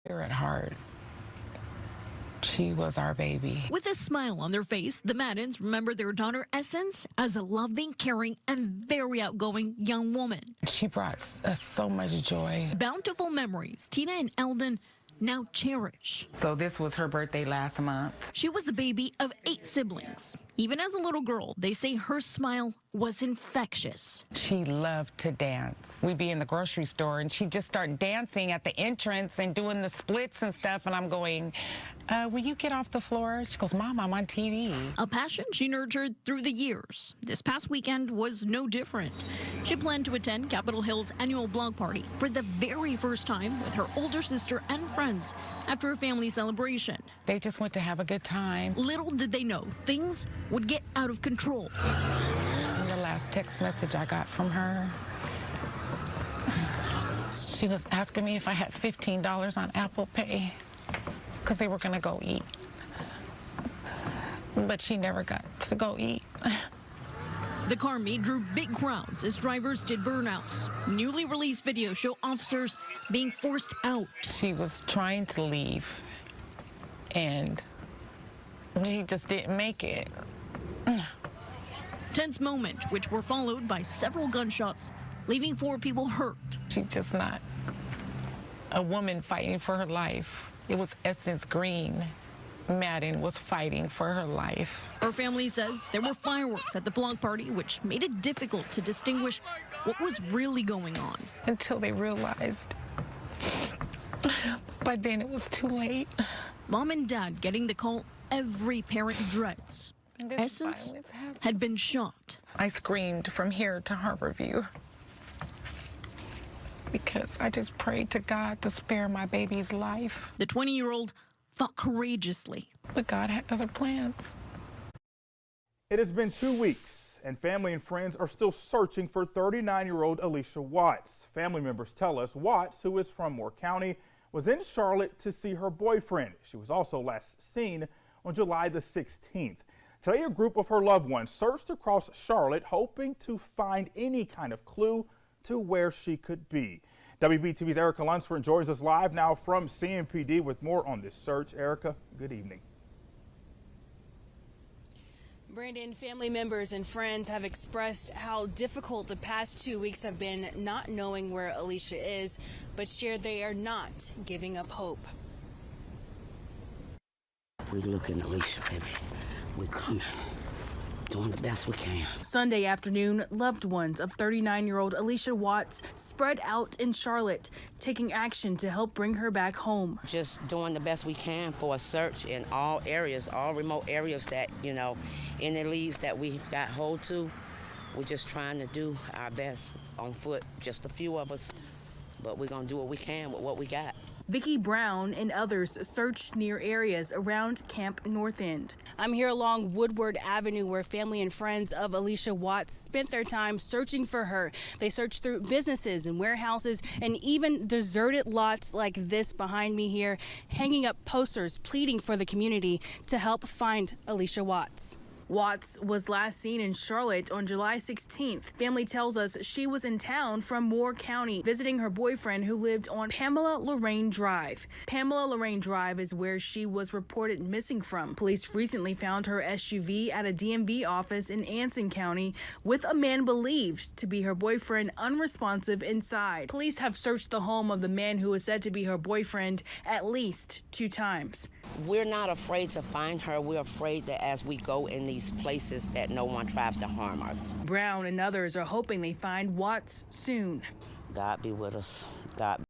Here at heart, she was our baby. With a smile on their face, the Maddens remember their daughter Essence as a loving, caring, and very outgoing young woman. She brought us so much joy. Bountiful memories Tina and Eldon now cherish. So this was her birthday last month. She was the baby of 8 siblings. Even as a little girl, they say her smile was infectious. She loved to dance. We'd be in the grocery store and she'd just start dancing at the entrance and doing the splits and stuff. And I'm going, will you get off the floor? She goes, Mom, I'm on TV. A passion she nurtured through the years. This past weekend was no different. She planned to attend Capitol Hill's annual block party for the very first time with her older sister and friends after a family celebration. They just went to have a good time. Little did they know things would get out of control. And the last text message I got from her, she was asking me if I had $15 on Apple Pay because they were going to go eat. But she never got to go eat. The car meet drew big crowds as drivers did burnouts. Newly released videos show officers being forced out. She was trying to leave, and she just didn't make it. Tense moment, which were followed by several gunshots, leaving 4 people hurt. She's just not a woman fighting for her life. It was Essence Green. Madden was fighting for her life. Her family says there were fireworks at the block party, which made it difficult to distinguish what was really going on. Until they realized. But then it was too late. Mom and Dad getting the call every parent dreads. Essence had been shot. I screamed from here to Harborview because I just prayed to God to spare my baby's life. The 20-year-old fought courageously. But God had other plans. It has been 2 weeks, and family and friends are still searching for 39-year-old Alicia Watts. Family members tell us Watts, who is from Moore County, was in Charlotte to see her boyfriend. She was also last seen on July the 16th. Today, a group of her loved ones searched across Charlotte, hoping to find any kind of clue to where she could be. WBTV's Erica Lunsford joins us live now from CMPD with more on this search. Erica, good evening. Brandon, family members and friends have expressed how difficult the past 2 weeks have been not knowing where Alicia is, but shared they are not giving up hope. We looking, Alicia, baby. We coming. Doing the best we can. Sunday afternoon, loved ones of 39-year-old Alicia Watts spread out in Charlotte, taking action to help bring her back home. Just doing the best we can for a search in all areas, all remote areas that, you know, any leads that we got hold to. We're just trying to do our best on foot, just a few of us, but we're gonna do what we can with what we got. Vicki Brown and others searched near areas around Camp North End. I'm here along Woodward Avenue where family and friends of Alicia Watts spent their time searching for her. They searched through businesses and warehouses and even deserted lots like this behind me here, hanging up posters pleading for the community to help find Alicia Watts. Watts was last seen in Charlotte on July 16th. Family tells us she was in town from Moore County visiting her boyfriend who lived on Pamela Lorraine Drive. Pamela Lorraine Drive is where she was reported missing from. Police recently found her SUV at a DMV office in Anson County with a man believed to be her boyfriend unresponsive inside. Police have searched the home of the man who is said to be her boyfriend at least 2 times. We're not afraid to find her. We're afraid that as we go in these places that no one tries to harm us. Brown and others are hoping they find Watts soon. God be with us. God.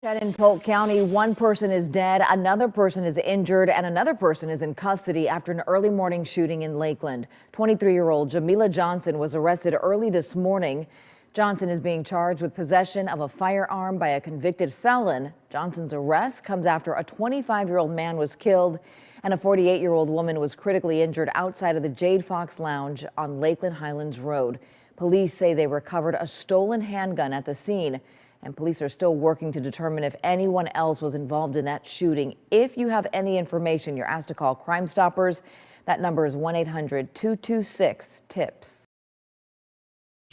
In Polk County, 1 person is dead, another person is injured, and another person is in custody after an early morning shooting in Lakeland. 23-year-old Jamila Johnson was arrested early this morning. Johnson is being charged with possession of a firearm by a convicted felon. Johnson's arrest comes after a 25-year-old man was killed and a 48-year-old woman was critically injured outside of the Jade Fox Lounge on Lakeland Highlands Road. Police say they recovered a stolen handgun at the scene, and police are still working to determine if anyone else was involved in that shooting. If you have any information, you're asked to call Crime Stoppers. That number is 1-800-226-TIPS.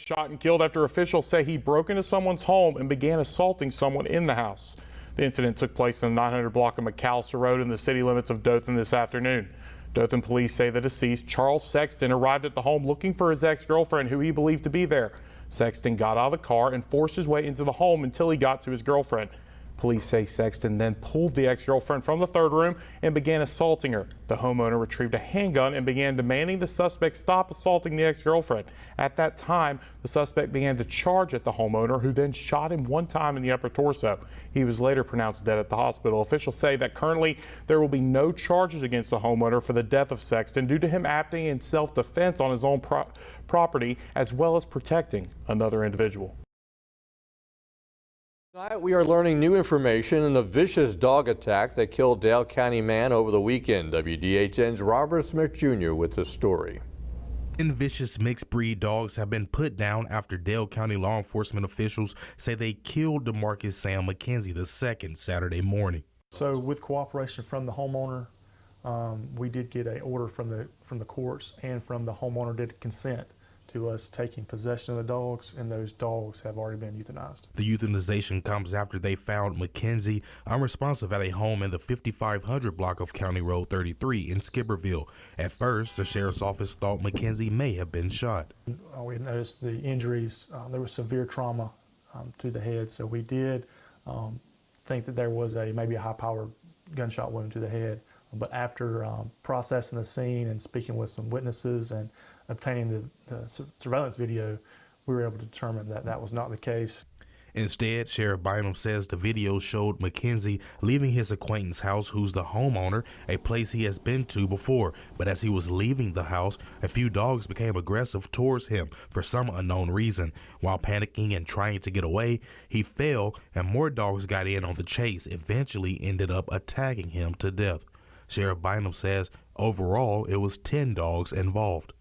Shot and killed after officials say he broke into someone's home and began assaulting someone in the house. The incident took place in the 900 block of McAllister Road in the city limits of Dothan this afternoon. Dothan police say the deceased, Charles Sexton, arrived at the home looking for his ex-girlfriend, who he believed to be there. Sexton got out of the car and forced his way into the home until he got to his girlfriend. Police say Sexton then pulled the ex-girlfriend from the third room and began assaulting her. The homeowner retrieved a handgun and began demanding the suspect stop assaulting the ex-girlfriend. At that time, the suspect began to charge at the homeowner, who then shot him one time in the upper torso. He was later pronounced dead at the hospital. Officials say that currently there will be no charges against the homeowner for the death of Sexton due to him acting in self-defense on his own property, as well as protecting another individual. Tonight we are learning new information in the vicious dog attack that killed Dale County man over the weekend. WDHN's Robert Smith Jr. with the story. Vicious mixed breed dogs have been put down after Dale County law enforcement officials say they killed DeMarcus Sam McKenzie II Saturday morning. So with cooperation from the homeowner, we did get an order from the courts, and from the homeowner did consent to us taking possession of the dogs, and those dogs have already been euthanized. The euthanization comes after they found McKenzie unresponsive at a home in the 5500 block of County Road 33 in Skipperville. At first, the sheriff's office thought McKenzie may have been shot. We noticed the injuries. There was severe trauma to the head, so we did think that there was maybe a high-powered gunshot wound to the head. But after processing the scene and speaking with some witnesses and obtaining the surveillance video, we were able to determine that that was not the case. Instead, Sheriff Bynum says the video showed McKenzie leaving his acquaintance's house, who's the homeowner, a place he has been to before. But as he was leaving the house, a few dogs became aggressive towards him for some unknown reason. While panicking and trying to get away, he fell and more dogs got in on the chase, eventually ended up attacking him to death. Sheriff Bynum says overall it was 10 dogs involved.